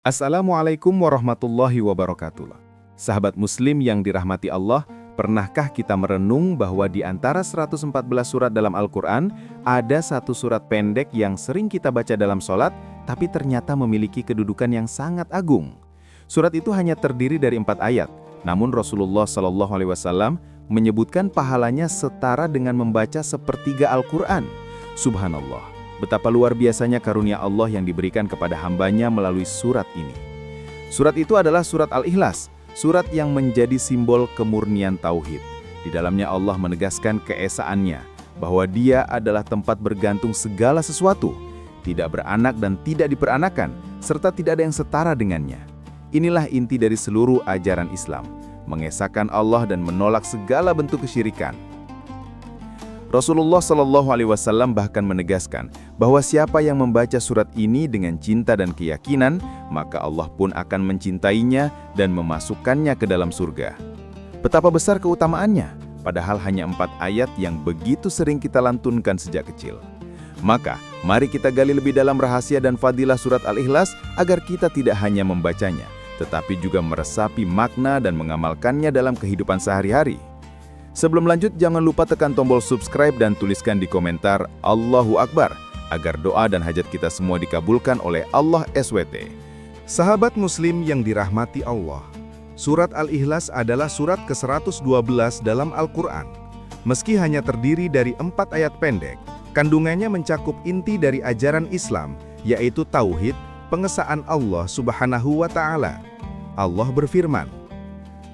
Assalamualaikum warahmatullahi wabarakatuh. Sahabat muslim yang dirahmati Allah, pernahkah kita merenung bahwa di antara 114 surat dalam Al-Quran, ada satu surat pendek yang sering kita baca dalam sholat, tapi ternyata memiliki kedudukan yang sangat agung. Surat itu hanya terdiri dari 4 ayat, namun Rasulullah SAW menyebutkan pahalanya setara dengan membaca sepertiga Al-Quran. Subhanallah. Betapa luar biasanya karunia Allah yang diberikan kepada hambanya melalui surat ini. Surat itu adalah surat Al-Ikhlas, surat yang menjadi simbol kemurnian tauhid. Di dalamnya Allah menegaskan keesaannya, bahwa Dia adalah tempat bergantung segala sesuatu, tidak beranak dan tidak diperanakan, serta tidak ada yang setara dengannya. Inilah inti dari seluruh ajaran Islam, mengesahkan Allah dan menolak segala bentuk kesyirikan. Rasulullah SAW bahkan menegaskan bahwa siapa yang membaca surat ini dengan cinta dan keyakinan, maka Allah pun akan mencintainya dan memasukkannya ke dalam surga. Betapa besar keutamaannya, padahal hanya 4 ayat yang begitu sering kita lantunkan sejak kecil. Maka, mari kita gali lebih dalam rahasia dan fadilah surat Al-Ikhlas agar kita tidak hanya membacanya, tetapi juga meresapi makna dan mengamalkannya dalam kehidupan sehari-hari. Sebelum lanjut, jangan lupa tekan tombol subscribe dan tuliskan di komentar Allahu Akbar, agar doa dan hajat kita semua dikabulkan oleh Allah SWT. Sahabat muslim yang dirahmati Allah, surat Al-Ikhlas adalah surat ke-112 dalam Al-Quran. Meski hanya terdiri dari 4 ayat pendek, kandungannya mencakup inti dari ajaran Islam, yaitu tauhid, pengesaan Allah Subhanahu wa Ta'ala. Allah berfirman,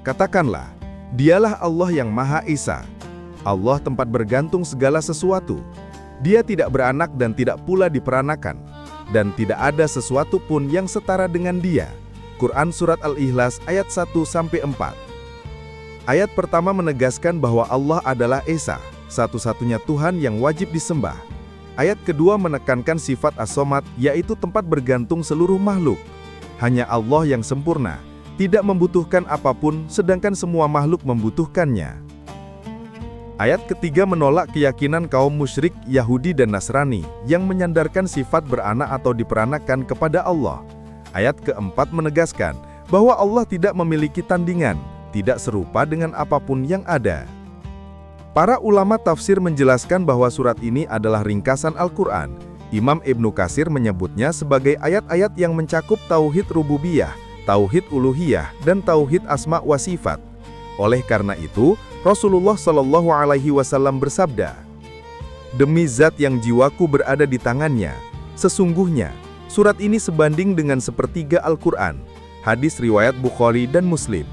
"Katakanlah, Dialah Allah yang Maha Esa. Allah tempat bergantung segala sesuatu. Dia tidak beranak dan tidak pula diperanakan. Dan tidak ada sesuatu pun yang setara dengan Dia." Quran Surat Al-Ikhlas ayat 1-4. Ayat pertama menegaskan bahwa Allah adalah Esa, satu-satunya Tuhan yang wajib disembah. Ayat kedua menekankan sifat As-Somad, yaitu tempat bergantung seluruh makhluk. Hanya Allah yang sempurna, tidak membutuhkan apapun, sedangkan semua makhluk membutuhkannya. Ayat ketiga menolak keyakinan kaum musyrik Yahudi dan Nasrani yang menyandarkan sifat beranak atau diperanakan kepada Allah. Ayat keempat menegaskan bahwa Allah tidak memiliki tandingan, tidak serupa dengan apapun yang ada. Para ulama tafsir menjelaskan bahwa surat ini adalah ringkasan Al-Quran. Imam Ibnu Katsir menyebutnya sebagai ayat-ayat yang mencakup tauhid rububiyah, tauhid uluhiyah, dan tauhid asma wa sifat. Oleh karena itu, Rasulullah SAW bersabda, "Demi zat yang jiwaku berada di tangannya, sesungguhnya surat ini sebanding dengan sepertiga Al-Quran." Hadis riwayat Bukhari dan Muslim.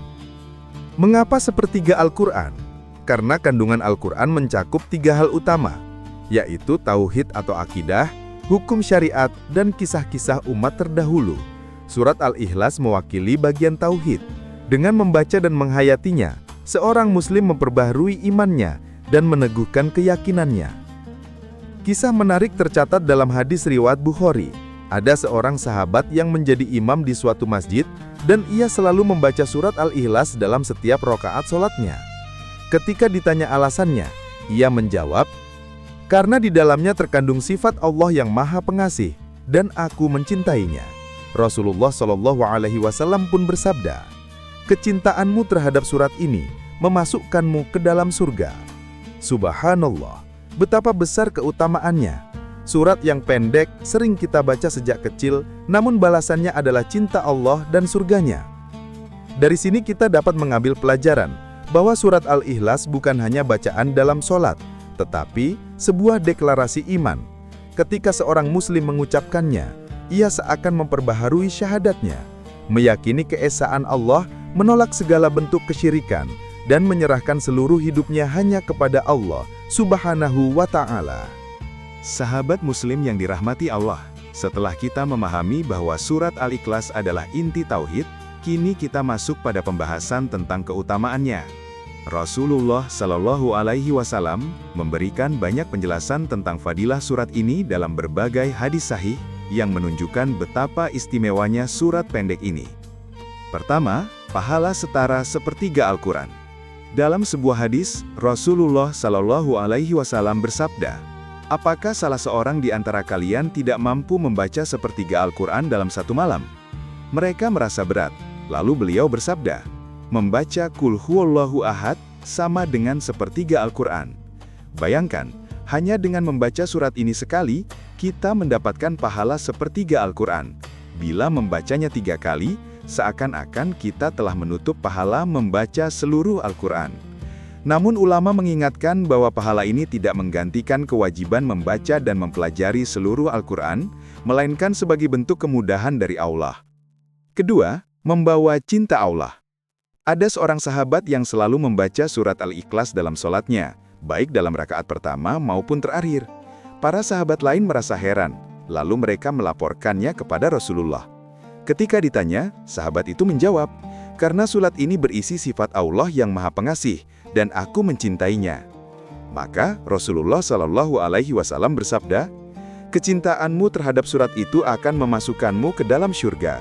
Mengapa sepertiga Al-Quran? Karena kandungan Al-Quran mencakup 3 hal utama, yaitu tauhid atau akidah, hukum syariat, dan kisah-kisah umat terdahulu. Surat Al-Ikhlas mewakili bagian tauhid. Dengan membaca dan menghayatinya, seorang muslim memperbaharui imannya dan meneguhkan keyakinannya. Kisah menarik tercatat dalam hadis riwayat Bukhari. Ada seorang sahabat yang menjadi imam di suatu masjid dan ia selalu membaca surat Al-Ikhlas dalam setiap rakaat sholatnya. Ketika ditanya alasannya, ia menjawab, "Karena di dalamnya terkandung sifat Allah yang Maha Pengasih dan aku mencintainya." Rasulullah SAW pun bersabda, "Kecintaanmu terhadap surat ini memasukkanmu ke dalam surga." Subhanallah, betapa besar keutamaannya. Surat yang pendek sering kita baca sejak kecil, namun balasannya adalah cinta Allah dan surganya. Dari sini kita dapat mengambil pelajaran bahwa surat Al-Ikhlas bukan hanya bacaan dalam sholat, tetapi sebuah deklarasi iman. Ketika seorang muslim mengucapkannya, ia seakan memperbaharui syahadatnya, meyakini keesaan Allah, menolak segala bentuk kesyirikan, dan menyerahkan seluruh hidupnya hanya kepada Allah Subhanahu wa Ta'ala. Sahabat muslim yang dirahmati Allah, setelah kita memahami bahwa surat Al-Ikhlas adalah inti tauhid, kini kita masuk pada pembahasan tentang keutamaannya. Rasulullah SAW memberikan banyak penjelasan tentang fadilah surat ini dalam berbagai hadis sahih, yang menunjukkan betapa istimewanya surat pendek ini. Pertama, pahala setara sepertiga Al-Quran. Dalam sebuah hadis, Rasulullah SAW bersabda, "Apakah salah seorang di antara kalian tidak mampu membaca sepertiga Al-Quran dalam satu malam? Mereka merasa berat, lalu beliau bersabda, membaca Qul Huwallahu Ahad sama dengan sepertiga Al-Quran. Bayangkan, hanya dengan membaca surat ini sekali, kita mendapatkan pahala sepertiga Al-Quran. Bila membacanya 3 kali, seakan-akan kita telah menutup pahala membaca seluruh Al-Quran. Namun ulama mengingatkan bahwa pahala ini tidak menggantikan kewajiban membaca dan mempelajari seluruh Al-Quran, melainkan sebagai bentuk kemudahan dari Allah. Kedua, membawa cinta Allah. Ada seorang sahabat yang selalu membaca surat Al-Ikhlas dalam sholatnya, baik dalam rakaat pertama maupun terakhir. Para sahabat lain merasa heran, lalu mereka melaporkannya kepada Rasulullah. Ketika ditanya, sahabat itu menjawab, "Karena surat ini berisi sifat Allah yang Maha Pengasih, dan aku mencintainya." Maka Rasulullah Shallallahu Alaihi Wasallam bersabda, "Kecintaanmu terhadap surat itu akan memasukkanmu ke dalam syurga."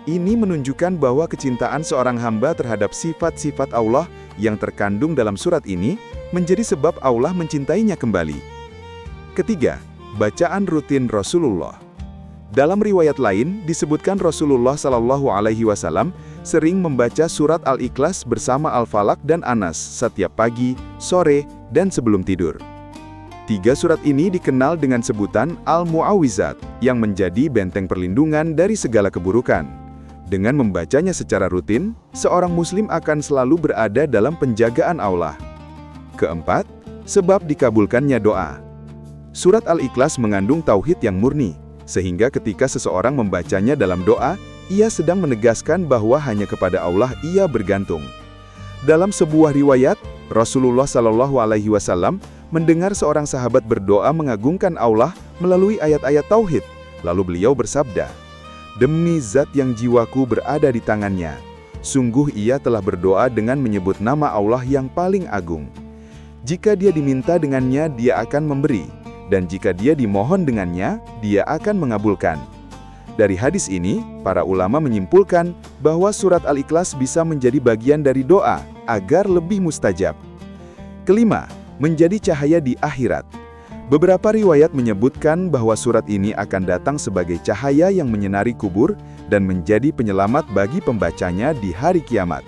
Ini menunjukkan bahwa kecintaan seorang hamba terhadap sifat-sifat Allah yang terkandung dalam surat ini menjadi sebab Allah mencintainya kembali. Ketiga, bacaan rutin Rasulullah. Dalam riwayat lain disebutkan Rasulullah Shallallahu Alaihi Wasallam sering membaca surat Al-Ikhlas bersama Al-Falaq dan An-Nas setiap pagi, sore, dan sebelum tidur. 3 surat ini dikenal dengan sebutan Al-Mu'awwizat yang menjadi benteng perlindungan dari segala keburukan. Dengan membacanya secara rutin, seorang muslim akan selalu berada dalam penjagaan Allah. Keempat, sebab dikabulkannya doa. Surat Al-Ikhlas mengandung tauhid yang murni, sehingga ketika seseorang membacanya dalam doa, ia sedang menegaskan bahwa hanya kepada Allah ia bergantung. Dalam sebuah riwayat, Rasulullah Shallallahu Alaihi Wasallam mendengar seorang sahabat berdoa mengagungkan Allah melalui ayat-ayat tauhid, lalu beliau bersabda, "Demi zat yang jiwaku berada di tangannya, sungguh ia telah berdoa dengan menyebut nama Allah yang paling agung. Jika dia diminta dengannya, dia akan memberi, dan jika dia dimohon dengannya, dia akan mengabulkan." Dari hadis ini, para ulama menyimpulkan bahwa surat Al-Ikhlas bisa menjadi bagian dari doa agar lebih mustajab. Kelima, menjadi cahaya di akhirat. Beberapa riwayat menyebutkan bahwa surat ini akan datang sebagai cahaya yang menyinari kubur dan menjadi penyelamat bagi pembacanya di hari kiamat.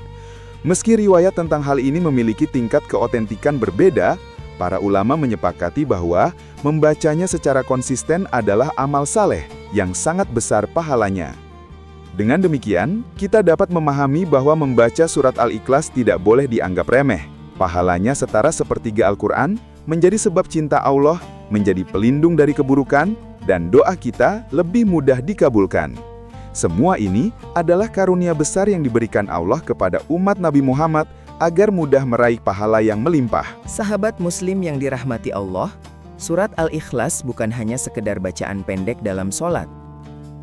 Meski riwayat tentang hal ini memiliki tingkat keotentikan berbeda, para ulama menyepakati bahwa membacanya secara konsisten adalah amal saleh yang sangat besar pahalanya. Dengan demikian, kita dapat memahami bahwa membaca surat Al-Ikhlas tidak boleh dianggap remeh. Pahalanya setara sepertiga Al-Quran, menjadi sebab cinta Allah, menjadi pelindung dari keburukan, dan doa kita lebih mudah dikabulkan. Semua ini adalah karunia besar yang diberikan Allah kepada umat Nabi Muhammad agar mudah meraih pahala yang melimpah. Sahabat muslim yang dirahmati Allah, surat Al-Ikhlas bukan hanya sekedar bacaan pendek dalam sholat.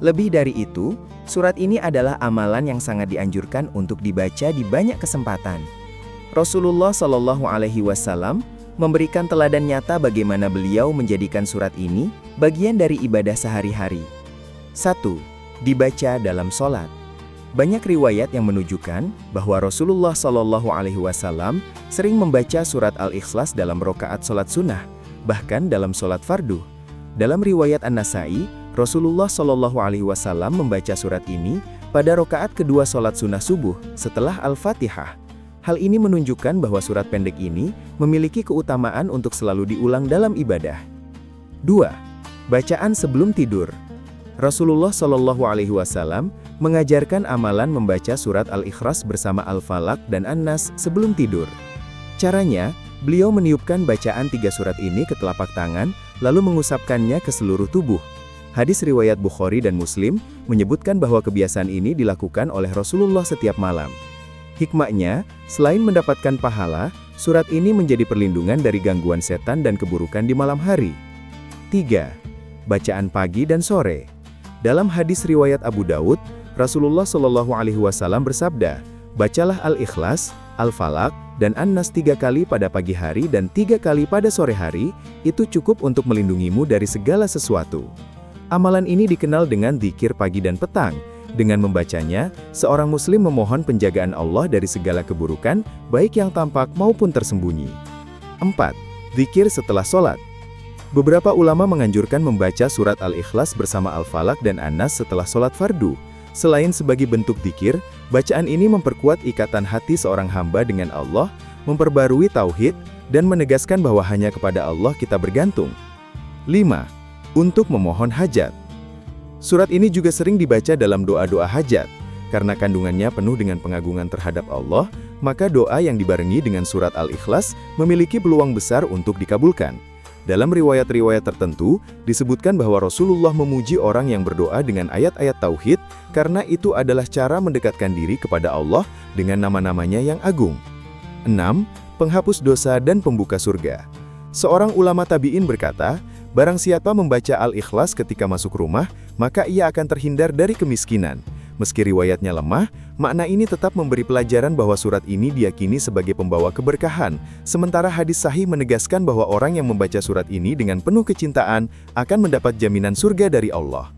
Lebih dari itu, surat ini adalah amalan yang sangat dianjurkan untuk dibaca di banyak kesempatan. Rasulullah Shallallahu Alaihi Wasallam memberikan teladan nyata bagaimana beliau menjadikan surat ini bagian dari ibadah sehari-hari. 1. Dibaca dalam sholat. Banyak riwayat yang menunjukkan bahwa Rasulullah Shallallahu Alaihi Wasallam sering membaca surat Al-Ikhlas dalam rakaat sholat sunnah, bahkan dalam sholat fardu. Dalam riwayat An-Nasai, Rasulullah Shallallahu Alaihi Wasallam membaca surat ini pada rakaat kedua sholat sunnah subuh setelah Al-Fatihah. Hal ini menunjukkan bahwa surat pendek ini memiliki keutamaan untuk selalu diulang dalam ibadah. 2. Bacaan sebelum tidur. Rasulullah Shallallahu Alaihi Wasallam mengajarkan amalan membaca surat Al-Ikhlas bersama Al-Falaq dan An-Nas sebelum tidur. Caranya, beliau meniupkan bacaan 3 surat ini ke telapak tangan, lalu mengusapkannya ke seluruh tubuh. Hadis riwayat Bukhari dan Muslim menyebutkan bahwa kebiasaan ini dilakukan oleh Rasulullah setiap malam. Hikmahnya, selain mendapatkan pahala, surat ini menjadi perlindungan dari gangguan setan dan keburukan di malam hari. 3. Bacaan pagi dan sore. Dalam hadis riwayat Abu Daud, Rasulullah Shallallahu Alaihi Wasallam bersabda, "Bacalah Al-Ikhlas, Al-Falaq, dan An-Nas 3 kali pada pagi hari dan 3 kali pada sore hari, itu cukup untuk melindungimu dari segala sesuatu." Amalan ini dikenal dengan dzikir pagi dan petang. Dengan membacanya, seorang muslim memohon penjagaan Allah dari segala keburukan, baik yang tampak maupun tersembunyi. 4. Dzikir setelah sholat. Beberapa ulama menganjurkan membaca surat Al-Ikhlas bersama Al-Falaq dan An-Nas setelah sholat fardu. Selain sebagai bentuk dzikir, bacaan ini memperkuat ikatan hati seorang hamba dengan Allah, memperbarui tauhid, dan menegaskan bahwa hanya kepada Allah kita bergantung. 5. Untuk memohon hajat. Surat ini juga sering dibaca dalam doa-doa hajat. Karena kandungannya penuh dengan pengagungan terhadap Allah, maka doa yang dibarengi dengan surat Al-Ikhlas memiliki peluang besar untuk dikabulkan. Dalam riwayat-riwayat tertentu, disebutkan bahwa Rasulullah memuji orang yang berdoa dengan ayat-ayat tauhid karena itu adalah cara mendekatkan diri kepada Allah dengan nama-namanya yang agung. 6. Penghapus dosa dan pembuka surga. Seorang ulama tabi'in berkata, barang siapa membaca Al-Ikhlas ketika masuk rumah, maka ia akan terhindar dari kemiskinan. Meski riwayatnya lemah, makna ini tetap memberi pelajaran bahwa surat ini diyakini sebagai pembawa keberkahan, sementara hadis sahih menegaskan bahwa orang yang membaca surat ini dengan penuh kecintaan akan mendapat jaminan surga dari Allah.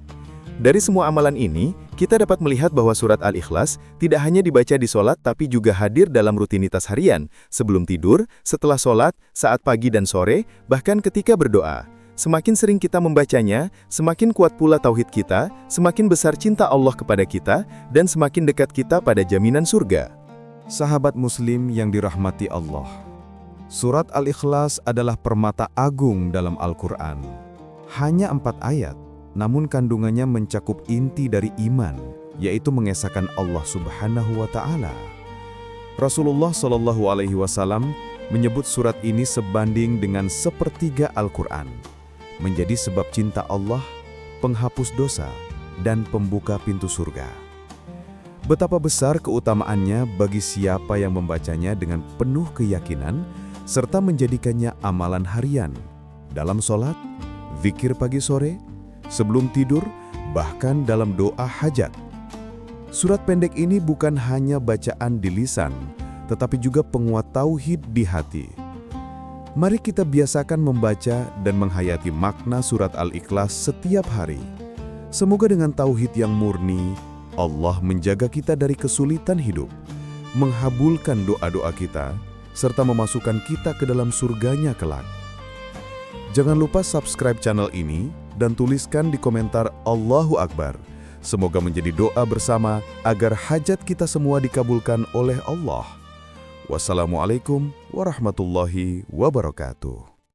Dari semua amalan ini, kita dapat melihat bahwa surat Al-Ikhlas tidak hanya dibaca di sholat tapi juga hadir dalam rutinitas harian, sebelum tidur, setelah sholat, saat pagi dan sore, bahkan ketika berdoa. Semakin sering kita membacanya, semakin kuat pula tauhid kita, semakin besar cinta Allah kepada kita, dan semakin dekat kita pada jaminan surga. Sahabat Muslim yang dirahmati Allah, surat Al-Ikhlas adalah permata agung dalam Al-Quran. Hanya 4 ayat, namun kandungannya mencakup inti dari iman, yaitu mengesahkan Allah Subhanahu wa Ta'ala. Rasulullah SAW menyebut surat ini sebanding dengan sepertiga Al-Quran, menjadi sebab cinta Allah, penghapus dosa, dan pembuka pintu surga. Betapa besar keutamaannya bagi siapa yang membacanya dengan penuh keyakinan, serta menjadikannya amalan harian, dalam sholat, zikir pagi sore, sebelum tidur, bahkan dalam doa hajat. Surat pendek ini bukan hanya bacaan di lisan, tetapi juga penguat tauhid di hati. Mari kita biasakan membaca dan menghayati makna surat Al-Ikhlas setiap hari. Semoga dengan tauhid yang murni, Allah menjaga kita dari kesulitan hidup, mengabulkan doa-doa kita, serta memasukkan kita ke dalam surganya kelak. Jangan lupa subscribe channel ini dan tuliskan di komentar Allahu Akbar. Semoga menjadi doa bersama agar hajat kita semua dikabulkan oleh Allah. Wassalamualaikum warahmatullahi wabarakatuh.